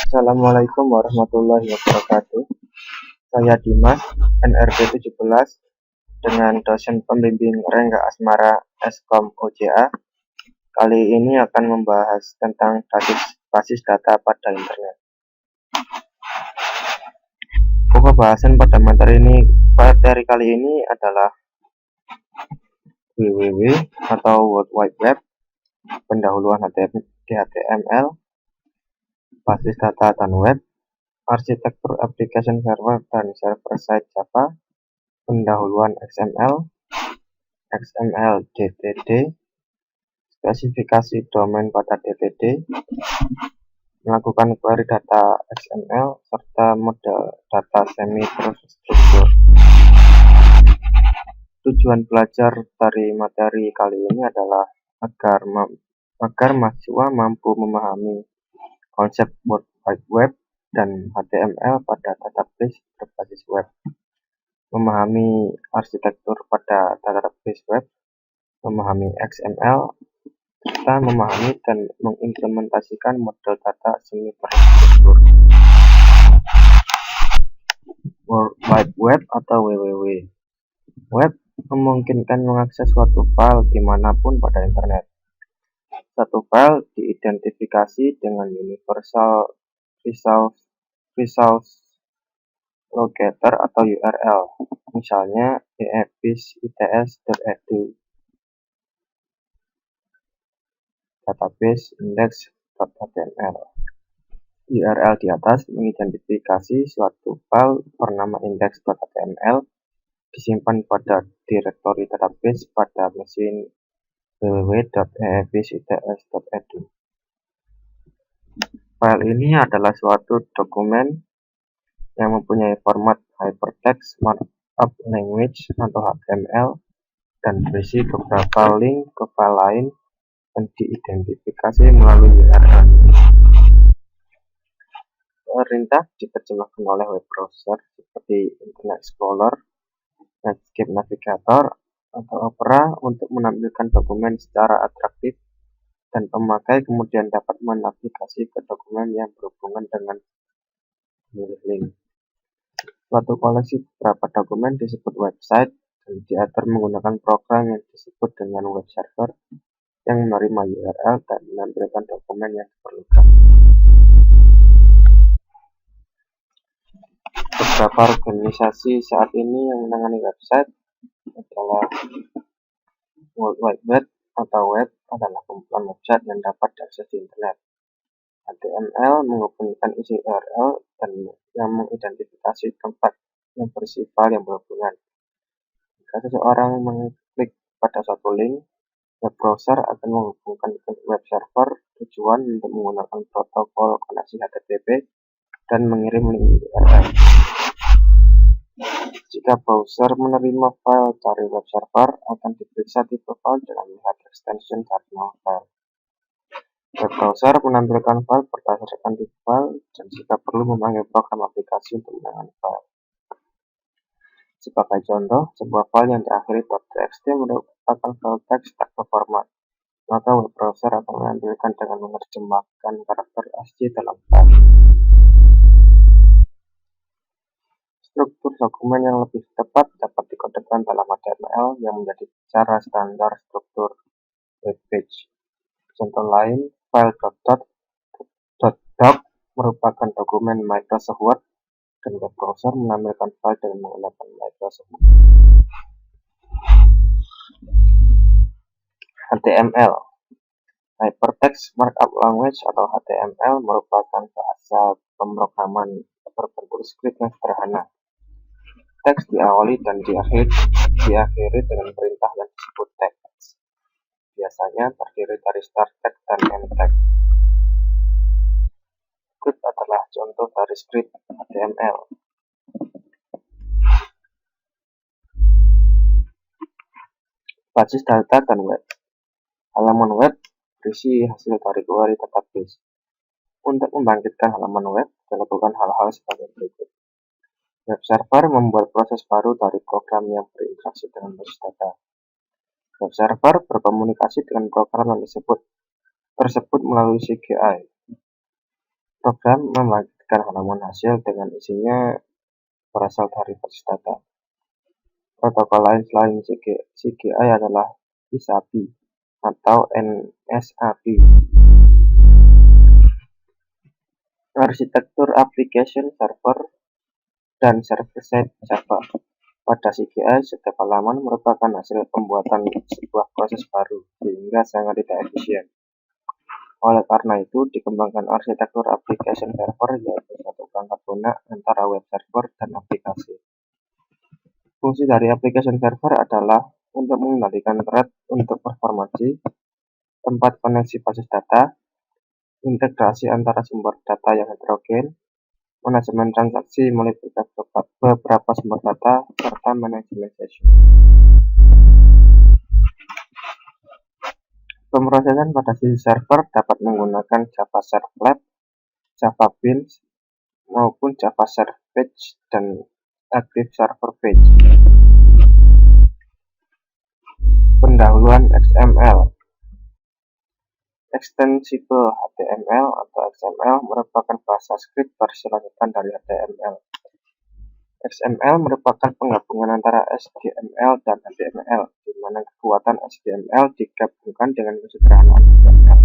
Assalamualaikum warahmatullahi wabarakatuh. Saya Dimas, NRB 17, dengan dosen pembimbing Rengga Asmara Eskom OJA. Kali ini akan membahas tentang basis data pada internet. Pokok bahasan pada materi kali ini adalah WWW atau World Wide Web, pendahuluan HTML, basis data dan web, arsitektur application server dan server-side Java, pendahuluan XML, DTD, spesifikasi domain pada DTD, melakukan query data XML, serta model data semi-terstruktur. Tujuan belajar dari materi kali ini adalah agar mahasiswa mampu memahami konsep World Wide Web dan HTML pada database berbasis web, memahami arsitektur pada database web, memahami XML, serta memahami dan mengimplementasikan model data semi-terstruktur. World Wide Web atau WWW. Web memungkinkan mengakses suatu file dimanapun pada internet. Satu file diidentifikasi dengan Universal Resource Locator atau URL, misalnya eebis.its.edu, database index.html. URL di atas mengidentifikasi suatu file bernama index.html disimpan pada direktori database pada mesin www.eebis.its.edu. File ini adalah suatu dokumen yang mempunyai format Hypertext Markup Language atau HTML dan berisi beberapa link ke file lain yang diidentifikasi melalui URL. Perintah diterjemahkan oleh web browser seperti Internet Explorer, Netscape Navigator, atau Opera untuk menampilkan dokumen secara atraktif, dan pemakai kemudian dapat menavigasi ke dokumen yang berhubungan dengan memilih link. Suatu koleksi beberapa dokumen disebut website dan diatur menggunakan program yang disebut dengan web server yang menerima URL dan menampilkan dokumen yang diperlukan. Beberapa organisasi saat ini yang menangani website adalah World Wide Web atau web adalah kumpulan website yang dapat diakses di internet. HTML menghubungkan isi URL dan yang mengidentifikasi tempat yang berisi file yang berhubungan. Jika seseorang mengklik pada suatu link, web browser akan menghubungkan ke web server tujuan untuk menggunakan protokol koneksi HTTP dan mengirim link URL. Jika browser menerima file dari web server, akan diperiksa tipe file dengan melihat extension dari nama file. Web browser menampilkan file berdasarkan tipe file dan jika perlu memanggil program aplikasi untuk menangani file. Sebagai contoh, sebuah file yang diakhiri .txt merupakan file teks tak berformat, maka web browser akan menampilkan dengan menerjemahkan karakter ASCII dalam file. Struktur dokumen yang lebih tepat dapat dikodekan dalam HTML yang menjadi cara standar struktur web page. Contoh lain, file .doc merupakan dokumen Microsoft Word dan web browser menampilkan file dengan menggunakan Microsoft Word. HTML, Hypertext Markup Language atau HTML merupakan bahasa pemrograman berbentuk skrip yang sederhana. Teks diawali dan diakhiri dengan perintah yang disebut text. Biasanya terdiri dari start text dan end text. Berikut adalah contoh dari skrip HTML. Basis data dan web. Halaman web berisi hasil dari query database. Untuk membangkitkan halaman web, dilakukan hal-hal sebagai berikut. Web server membuat proses baru dari program yang berinteraksi dengan basis data. Web server berkomunikasi dengan program yang tersebut melalui CGI. Program membangkitkan halaman hasil dengan isinya berasal dari basis data. Protokol lain selain CGI adalah ISAPI atau NSAPI. Arsitektur application server dan server-side Java. Pada CGI, setiap halaman merupakan hasil pembuatan sebuah proses baru, sehingga sangat tidak efisien. Oleh karena itu, dikembangkan arsitektur application server, yaitu satu perangkat lunak antara web server dan aplikasi. Fungsi dari application server adalah untuk mengendalikan thread untuk performansi, tempat koneksi basis data, integrasi antara sumber data yang heterogen, manajemen transaksi melibatkan beberapa sumber data, serta manajemen session. Pemrosesan pada sisi server dapat menggunakan Java Servlet, Java Beans, maupun Java Server Page dan Active Server Page. Pendahuluan XML. Extensible HTML atau XML merupakan bahasa script versi lanjutan dari HTML. XML merupakan penggabungan antara HTML dan HTML, di mana kekuatan HTML digabungkan dengan kesederhanaan HTML.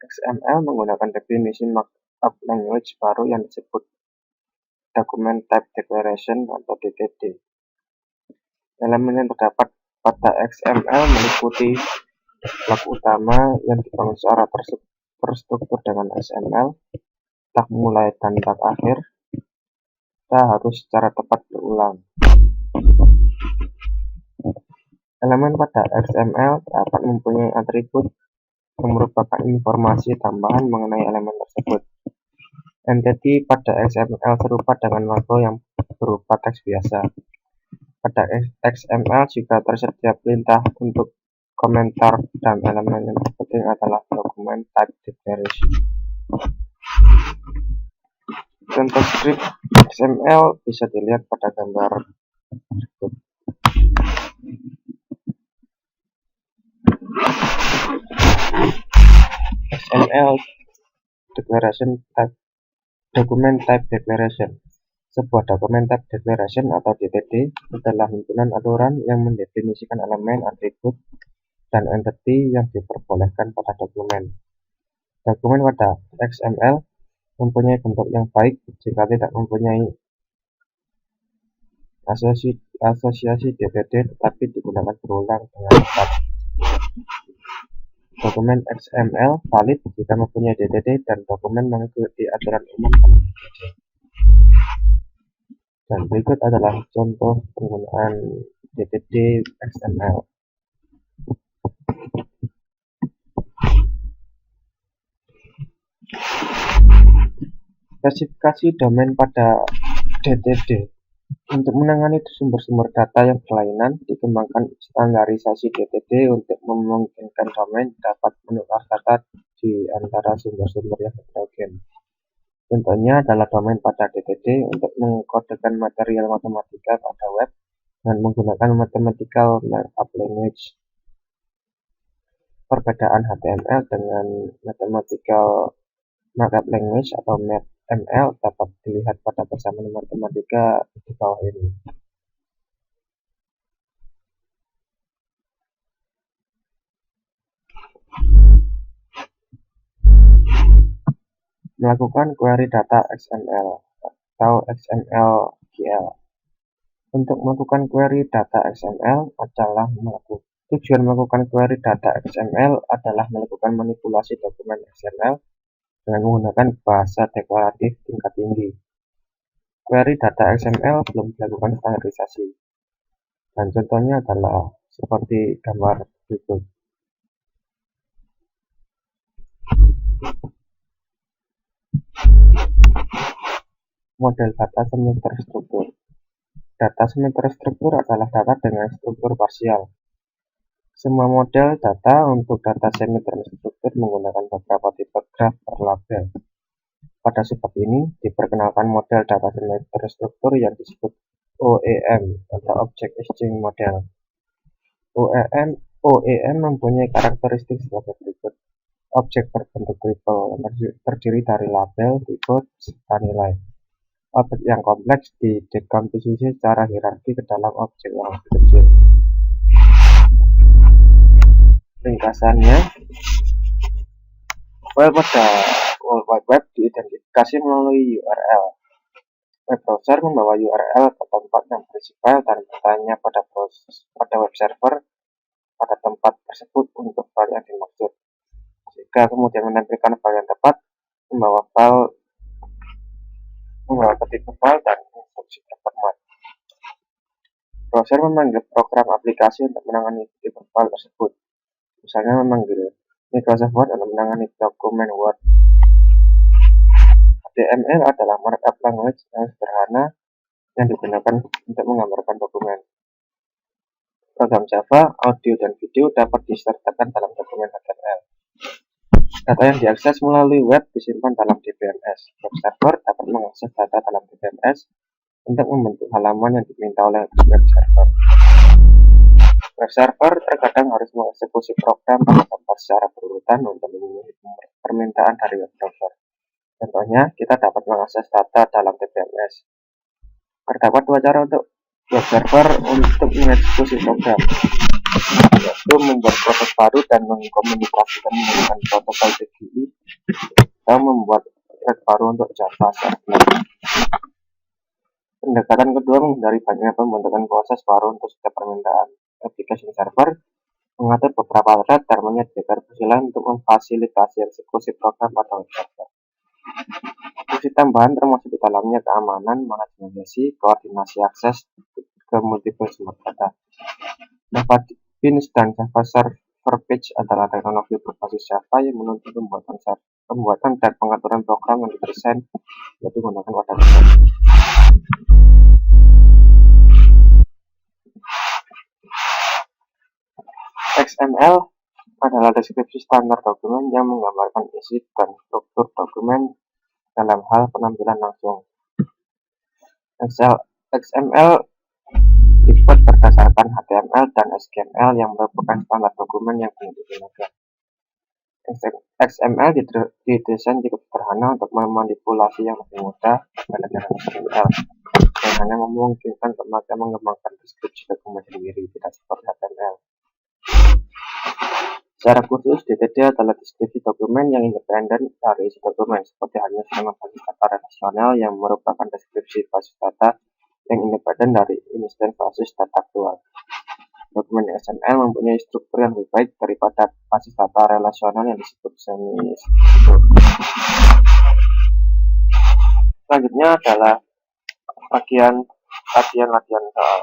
XML menggunakan definisi markup language baru yang disebut Document Type Declaration atau DTD. Elemen yang terdapat pada XML meliputi blok utama yang dibangun secara terstruktur dengan XML, tag mulai dan tag akhir, harus secara tepat berulang. Elemen pada XML dapat mempunyai atribut yang merupakan informasi tambahan mengenai elemen tersebut. Entity pada XML serupa dengan logo yang berupa teks biasa. Pada XML juga tersedia perintah untuk komentar, dan elemen yang terpenting adalah Document Type Declaration. Contoh script XML bisa dilihat pada gambar berikut. XML Declaration Type Document Type Declaration. Sebuah Document Type Declaration atau DTD adalah himpunan aturan yang mendefinisikan elemen, atribut, dan entity yang diperbolehkan pada dokumen. Dokumen pada XML mempunyai bentuk yang baik jika tidak mempunyai asosiasi DTD tetapi digunakan berulang dengan tepat. Dokumen XML valid jika mempunyai DTD dan dokumen mengikuti aturan umum pada DTD. Dan berikut adalah contoh penggunaan DTD XML. Spesifikasi domain pada DTD. Untuk menangani sumber-sumber data yang berlainan, dikembangkan standarisasi DTD untuk memungkinkan domain dapat menukar data di antara sumber-sumber yang heterogen. Contohnya adalah domain pada DTD untuk mengkodekan material matematika pada web dan menggunakan mathematical markup language. Perbedaan HTML dengan mathematical markup language atau ML dapat dilihat pada persamaan matematika di bawah ini. Melakukan query data XML atau XML-GL. Untuk melakukan query data XML tujuan melakukan query data XML adalah melakukan manipulasi dokumen XML dengan menggunakan bahasa deklaratif tingkat tinggi. Query data XML belum dilakukan standarisasi, dan contohnya adalah seperti gambar berikut. Model data semi terstruktur. Data semi terstruktur adalah data dengan struktur parsial. Semua model data untuk data semi terstruktur menggunakan beberapa tipe graf berlabel. Pada sebab ini, diperkenalkan model data semi terstruktur yang disebut OEM atau Object Exchange Model. OEM mempunyai karakteristik sebagai berikut. Objek berbentuk triple terdiri dari label, tipe, serta nilai. Objek yang kompleks didekomposisi secara hierarki ke dalam objek yang lebih kecil. Ringkasannya, file pada World Wide Web diidentifikasi melalui URL. Web browser membawa URL ke tempat yang berisi file dan bertanya pada web server pada tempat tersebut untuk file yang dimaksud. Jika kemudian menampilkan file yang tepat, membawa ke tipe file dan instruksi berformat. Browser memanggil program aplikasi untuk menangani tipe file tersebut. Misalnya memanggil Microsoft Word untuk menangani dokumen Word. HTML adalah markup language yang sederhana yang digunakan untuk menggambarkan dokumen. Program Java, audio, dan video dapat disertakan dalam dokumen HTML. Data yang diakses melalui web disimpan dalam DBMS. Web server dapat mengakses data dalam DBMS untuk membentuk halaman yang diminta oleh web server. Web server terkadang harus mengeksekusi program pada tempat secara berurutan untuk memenuhi permintaan dari web browser. Contohnya, kita dapat mengakses data dalam DBMS. Terdapat dua cara untuk web server untuk mengeksekusi program, yaitu membuat proses baru dan mengkomunikasikan menggunakan protokol PGI, atau membuat thread baru untuk Java server. Pendekatan kedua menghindari banyaknya pembentukan proses baru untuk setiap permintaan. Application server mengatur beberapa thread dan menyediakan fungsi lain untuk memfasilitasi eksekusi program pada web server. Fungsi tambahan termasuk di dalamnya keamanan, manajemen sesi, koordinasi akses ke multiple sumber data. Java Beans dan Java Server Page adalah teknologi berbasis Java yang menuntut pembuatan dan pengaturan program yang didesain yaitu menggunakan wadah besar. XML adalah deskripsi standar dokumen yang menggambarkan isi dan struktur dokumen dalam hal penampilan langsung. XML dibuat berdasarkan HTML dan HTML yang merupakan standar dokumen yang banyak digunakan. XML didesain cukup sederhana untuk memanipulasi yang lebih mudah dibandingkan HTML, dan hanya memungkinkan pemakaian mengembangkan deskripsi dokumen sendiri, tidak seperti HTML. Secara khusus, DTD adalah deskripsi dokumen yang independen dari isi dokumen, seperti halnya skema basis data relasional yang merupakan deskripsi basis data yang independen dari instansi basis data aktual. Dokumen XML mempunyai struktur yang lebih baik daripada basis data relasional yang disebut semi-struktur. Selanjutnya adalah bagian latihan soal.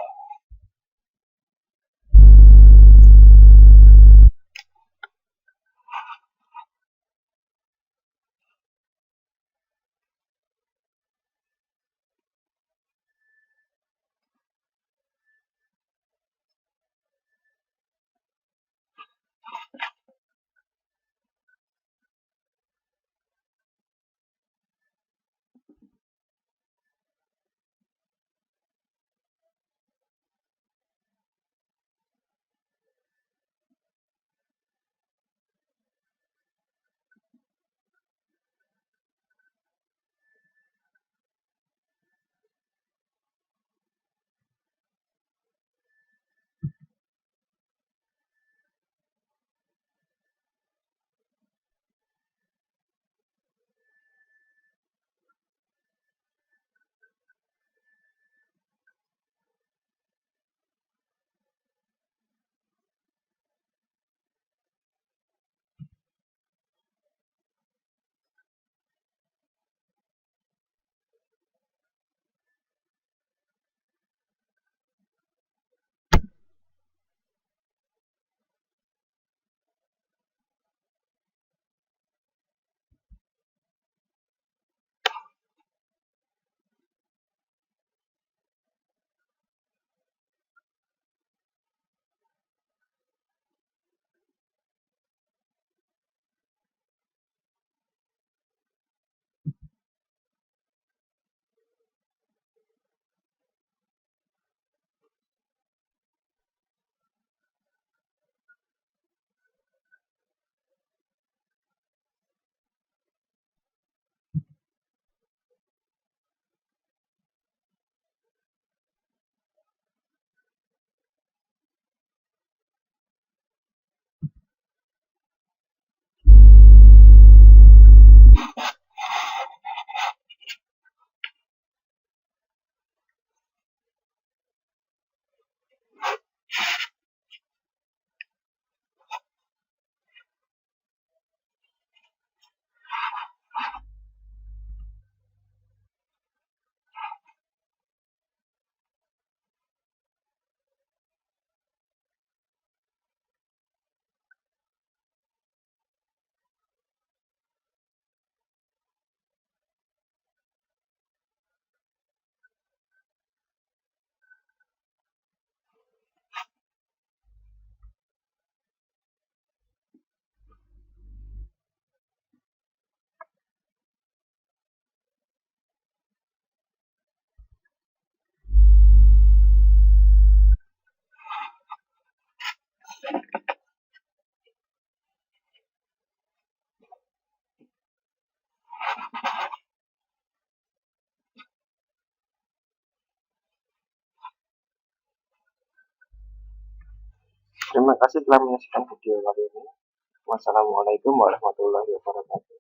Terima kasih telah menyaksikan video kali ini. Wassalamualaikum warahmatullahi wabarakatuh.